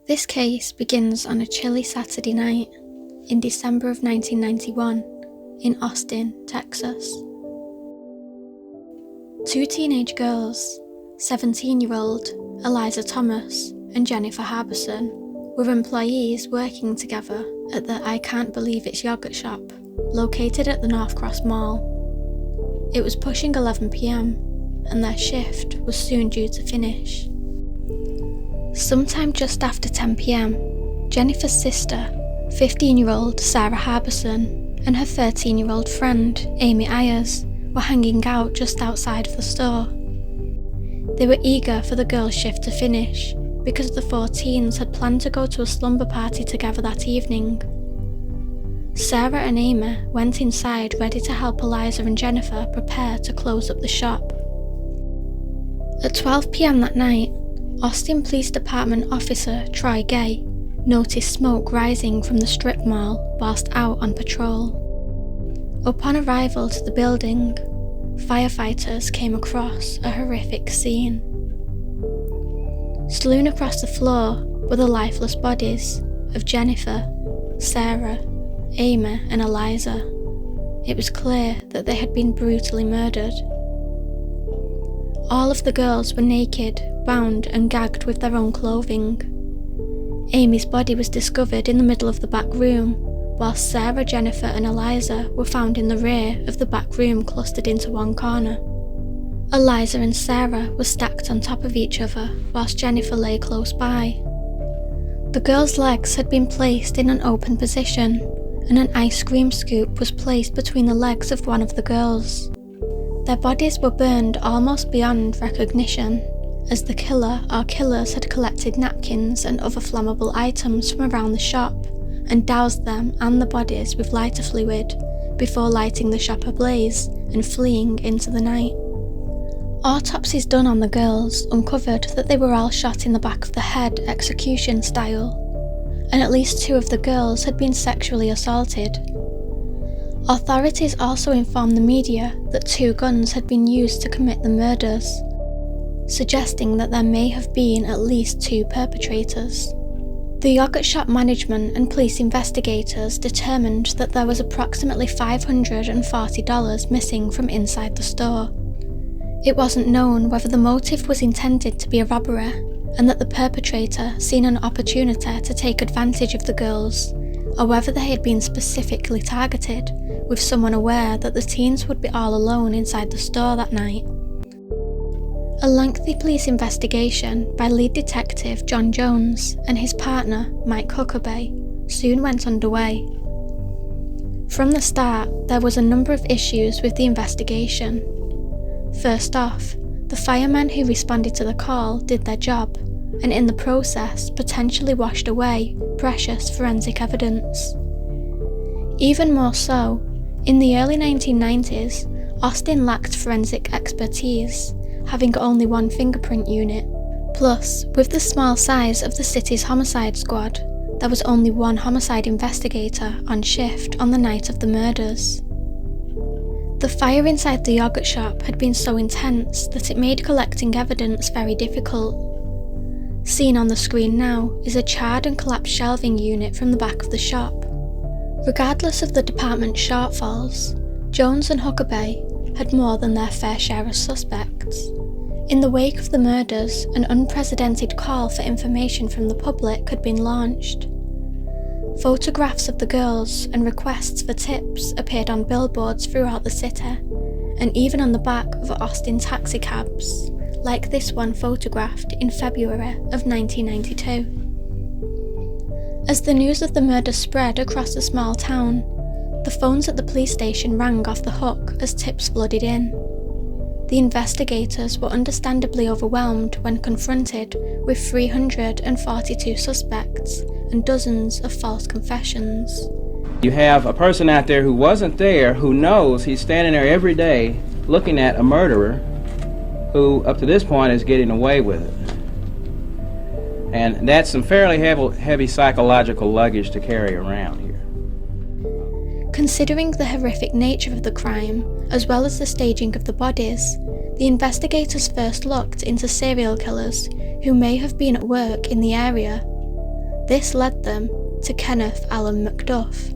This case begins on a chilly Saturday night in December of 1991 in Austin, Texas. Two teenage girls, 17-year-old Eliza Thomas and Jennifer Harbison, were employees working together at the I Can't Believe It's yogurt shop located at the North Cross Mall. It was pushing 11 p.m. and their shift was soon due to finish. Sometime just after 10 p.m, Jennifer's sister, 15-year-old Sarah Harbison, and her 13-year-old friend, Amy Ayers, were hanging out just outside of the store. They were eager for the girls' shift to finish because the four teens had planned to go to a slumber party together that evening. Sarah and Amy went inside ready to help Eliza and Jennifer prepare to close up the shop. At 12 p.m. that night, Austin Police Department Officer Troy Gay noticed smoke rising from the strip mall whilst out on patrol. Upon arrival to the building, firefighters came across a horrific scene. Strewn across the floor were the lifeless bodies of Jennifer, Sarah, Amy and Eliza. It was clear that they had been brutally murdered. All of the girls were naked, bound and gagged with their own clothing. Amy's body was discovered in the middle of the back room, whilst Sarah, Jennifer and Eliza were found in the rear of the back room clustered into one corner. Eliza and Sarah were stacked on top of each other, whilst Jennifer lay close by. The girls' legs had been placed in an open position, and an ice cream scoop was placed between the legs of one of the girls. Their bodies were burned almost beyond recognition, as the killer or killers had collected napkins and other flammable items from around the shop and doused them and the bodies with lighter fluid before lighting the shop ablaze and fleeing into the night. Autopsies done on the girls uncovered that they were all shot in the back of the head execution style, and at least two of the girls had been sexually assaulted. Authorities also informed the media that two guns had been used to commit the murders, suggesting that there may have been at least two perpetrators. The yogurt shop management and police investigators determined that there was approximately $540 missing from inside the store. It wasn't known whether the motive was intended to be a robbery, and that the perpetrator seen an opportunity to take advantage of the girls, or whether they had been specifically targeted, with someone aware that the teens would be all alone inside the store that night. A lengthy police investigation by lead detective John Jones and his partner Mike Huckabee soon went underway. From the start, there was a number of issues with the investigation. First off, the firemen who responded to the call did their job, and in the process potentially washed away precious forensic evidence. Even more so, in the early 1990s, Austin lacked forensic expertise, having only one fingerprint unit. Plus, with the small size of the city's homicide squad, there was only one homicide investigator on shift on the night of the murders. The fire inside the yogurt shop had been so intense that it made collecting evidence very difficult. Seen on the screen now is a charred and collapsed shelving unit from the back of the shop. Regardless of the department's shortfalls, Jones and Huckabee had more than their fair share of suspects. In the wake of the murders, an unprecedented call for information from the public had been launched. Photographs of the girls and requests for tips appeared on billboards throughout the city, and even on the back of Austin taxicabs, like this one photographed in February of 1992. As the news of the murder spread across the small town, the phones at the police station rang off the hook as tips flooded in. The investigators were understandably overwhelmed when confronted with 342 suspects and dozens of false confessions. You have a person out there who wasn't there, who knows he's standing there every day looking at a murderer who, up to this point, is getting away with it. And that's some fairly heavy psychological luggage to carry around here. Considering the horrific nature of the crime, as well as the staging of the bodies, the investigators first looked into serial killers who may have been at work in the area, This led them to Kenneth Allen McDuff.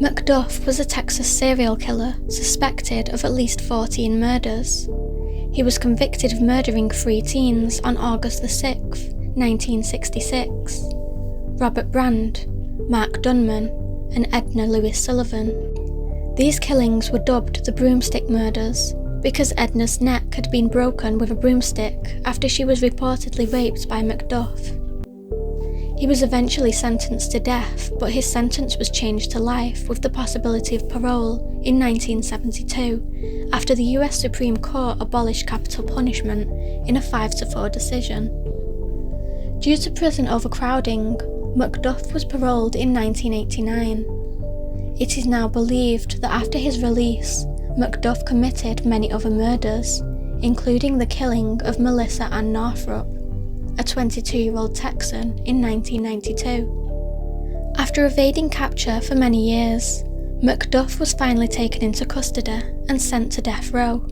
McDuff was a Texas serial killer suspected of at least 14 murders. He was convicted of murdering 3 teens on August 6, 1966. Robert Brand, Mark Dunman, and Edna Louise Sullivan. These killings were dubbed the Broomstick Murders because Edna's neck had been broken with a broomstick after she was reportedly raped by McDuff. He was eventually sentenced to death, but his sentence was changed to life with the possibility of parole in 1972 after the US Supreme Court abolished capital punishment in a 5-4 decision. Due to prison overcrowding, McDuff was paroled in 1989. It is now believed that after his release, McDuff committed many other murders, including the killing of Melissa Ann Northrup, a 22-year-old Texan, in 1992. After evading capture for many years, McDuff was finally taken into custody and sent to death row.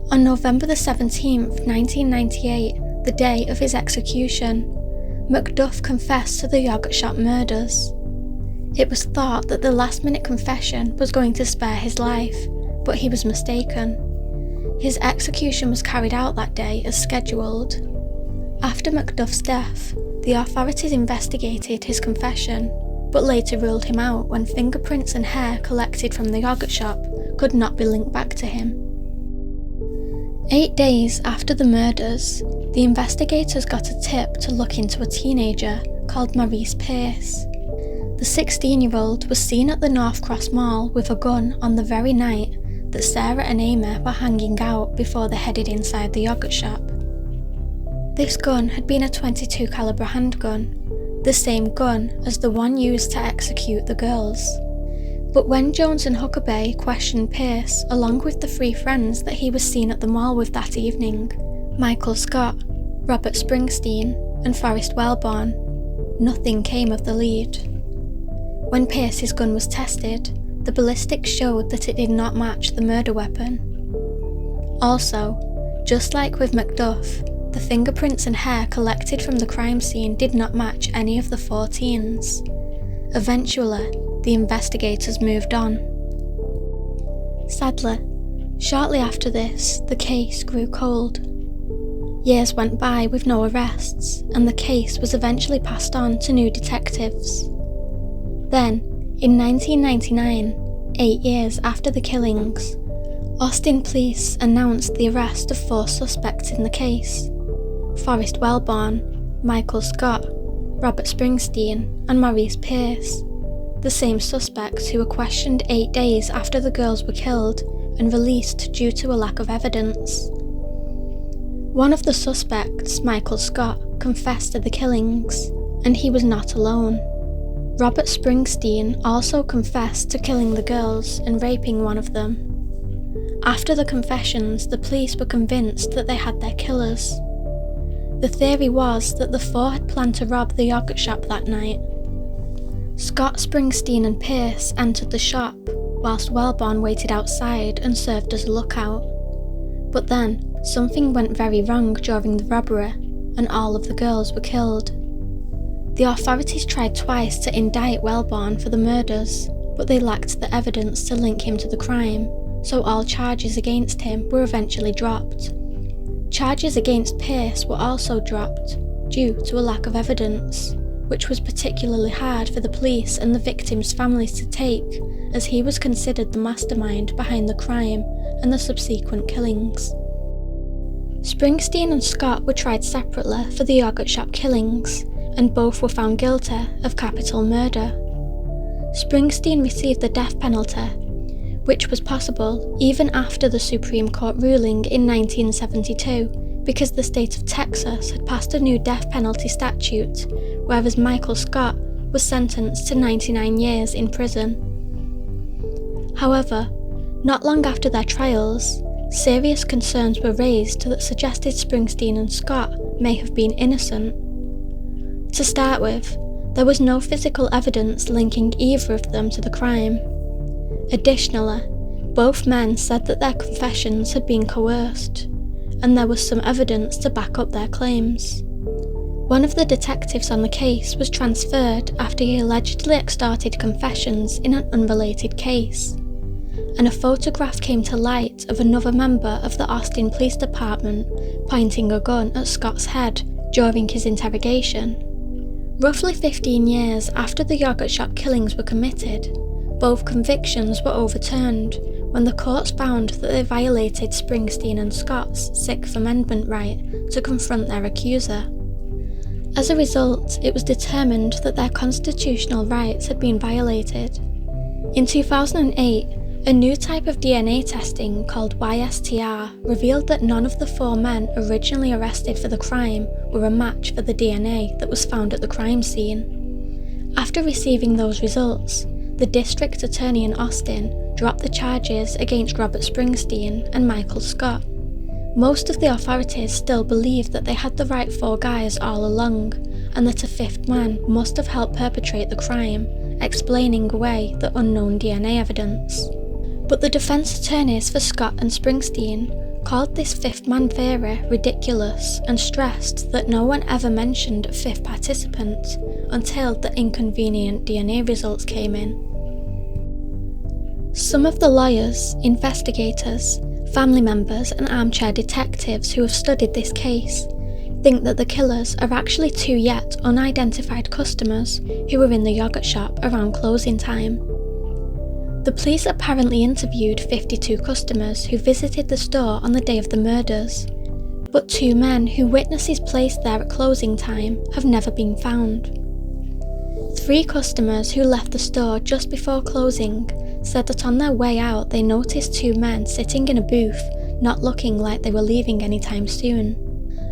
On November 17, 1998, the day of his execution, McDuff confessed to the yogurt shop murders. It was thought that the last-minute confession was going to spare his life, but he was mistaken. His execution was carried out that day as scheduled. After McDuff's death, the authorities investigated his confession, but later ruled him out when fingerprints and hair collected from the yogurt shop could not be linked back to him. 8 days after the murders, the investigators got a tip to look into a teenager called Maurice Pierce. The 16-year-old was seen at the North Cross Mall with a gun on the very night that Sarah and Amy were hanging out before they headed inside the yogurt shop. This gun had been a .22 caliber handgun, the same gun as the one used to execute the girls. But when Jones and Huckabee questioned Pierce along with the 3 friends that he was seen at the mall with that evening, Michael Scott, Robert Springsteen, and Forrest Wellborn, nothing came of the lead. When Pierce's gun was tested, the ballistics showed that it did not match the murder weapon. Also, just like with McDuff, the fingerprints and hair collected from the crime scene did not match any of the 4 teens. Eventually, the investigators moved on. Sadly, shortly after this, the case grew cold. Years went by with no arrests, and the case was eventually passed on to new detectives. Then, in 1999, 8 years after the killings, Austin police announced the arrest of 4 suspects in the case: Forrest Wellborn, Michael Scott, Robert Springsteen, and Maurice Pierce, the same suspects who were questioned 8 days after the girls were killed and released due to a lack of evidence. One of the suspects, Michael Scott, confessed to the killings, and he was not alone. Robert Springsteen also confessed to killing the girls and raping one of them. After the confessions, the police were convinced that they had their killers. The theory was that the 4 had planned to rob the yogurt shop that night. Scott, Springsteen, and Pierce entered the shop, whilst Wellborn waited outside and served as a lookout. But then, something went very wrong during the robbery, and all of the girls were killed. The authorities tried twice to indict Wellborn for the murders, but they lacked the evidence to link him to the crime, so all charges against him were eventually dropped. Charges against Pierce were also dropped, due to a lack of evidence, which was particularly hard for the police and the victims' families to take, as he was considered the mastermind behind the crime and the subsequent killings. Springsteen and Scott were tried separately for the yogurt shop killings, and both were found guilty of capital murder. Springsteen received the death penalty, which was possible even after the Supreme Court ruling in 1972, because the state of Texas had passed a new death penalty statute, whereas Michael Scott was sentenced to 99 years in prison. However, not long after their trials, serious concerns were raised that suggested Springsteen and Scott may have been innocent. To start with, there was no physical evidence linking either of them to the crime. Additionally, both men said that their confessions had been coerced, and there was some evidence to back up their claims. One of the detectives on the case was transferred after he allegedly extorted confessions in an unrelated case, and a photograph came to light of another member of the Austin Police Department pointing a gun at Scott's head during his interrogation. Roughly 15 years after the yogurt shop killings were committed, both convictions were overturned when the courts found that they violated Springsteen and Scott's Sixth Amendment right to confront their accuser. As a result, it was determined that their constitutional rights had been violated. In 2008, a new type of DNA testing called YSTR revealed that none of the 4 men originally arrested for the crime were a match for the DNA that was found at the crime scene. After receiving those results, the district attorney in Austin dropped the charges against Robert Springsteen and Michael Scott. Most of the authorities still believe that they had the right 4 guys all along, and that a 5th man must have helped perpetrate the crime, explaining away the unknown DNA evidence. But the defense attorneys for Scott and Springsteen called this 5th man theory ridiculous and stressed that no one ever mentioned a 5th participant until the inconvenient DNA results came in. Some of the lawyers, investigators, family members and armchair detectives who have studied this case think that the killers are actually 2 yet unidentified customers who were in the yogurt shop around closing time. The police apparently interviewed 52 customers who visited the store on the day of the murders, but 2 men who witnesses placed there at closing time have never been found. 3 customers who left the store just before closing said that on their way out they noticed 2 men sitting in a booth, not looking like they were leaving anytime soon.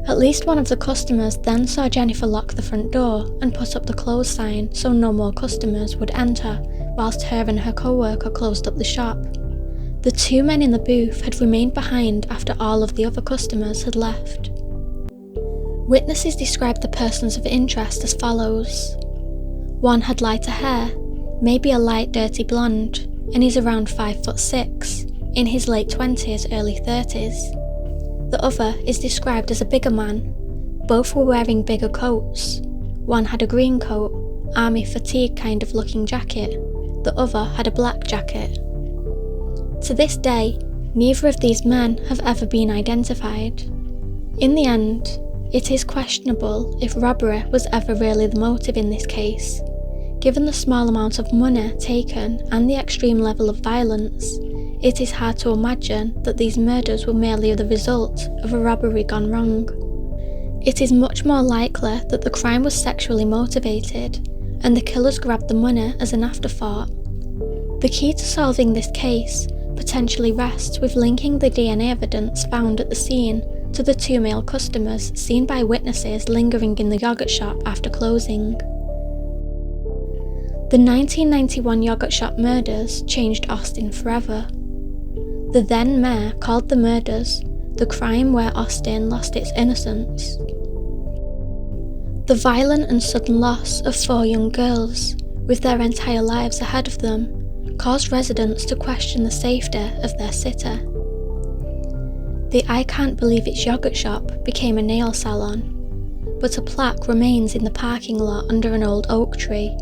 At least one of the customers then saw Jennifer lock the front door and put up the close sign so no more customers would enter, whilst her and her co-worker closed up the shop. The 2 men in the booth had remained behind after all of the other customers had left. Witnesses described the persons of interest as follows. One had lighter hair, maybe a light dirty blonde, and is around 5'6", in his late 20s, early 30s. The other is described as a bigger man. Both were wearing bigger coats. One had a green coat, army fatigue kind of looking jacket. The other had a black jacket. To this day, neither of these men have ever been identified. In the end, it is questionable if robbery was ever really the motive in this case. Given the small amount of money taken and the extreme level of violence, it is hard to imagine that these murders were merely the result of a robbery gone wrong. It is much more likely that the crime was sexually motivated, and the killers grabbed the money as an afterthought. The key to solving this case potentially rests with linking the DNA evidence found at the scene to the 2 male customers seen by witnesses lingering in the yogurt shop after closing. The 1991 yogurt shop murders changed Austin forever. The then mayor called the murders the crime where Austin lost its innocence. The violent and sudden loss of 4 young girls, with their entire lives ahead of them, caused residents to question the safety of their city. The I Can't Believe It's Yogurt shop became a nail salon, but a plaque remains in the parking lot under an old oak tree,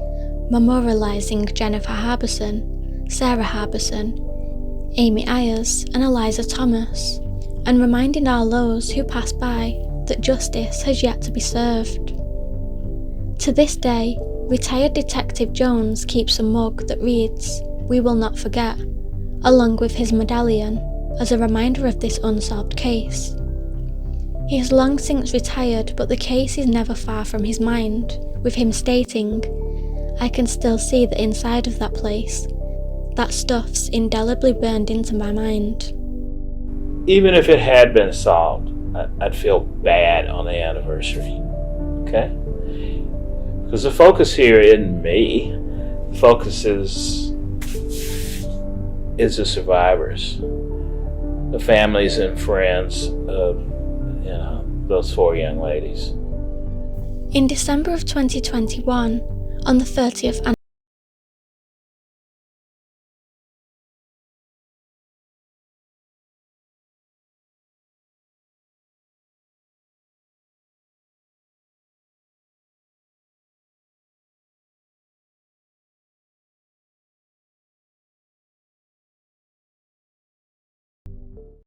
memorialising Jennifer Harbison, Sarah Harbison, Amy Ayers and Eliza Thomas, and reminding all those who pass by that justice has yet to be served. To this day, retired Detective Jones keeps a mug that reads, "We will not forget," along with his medallion, as a reminder of this unsolved case. He has long since retired, but the case is never far from his mind, with him stating, "I can still see the inside of that place. That stuff's indelibly burned into my mind." Even if it had been solved, I'd feel bad on the anniversary, okay? Because the focus here isn't me. The focus is the survivors, the families and friends of those 4 young ladies. In December of 2021, on the 30th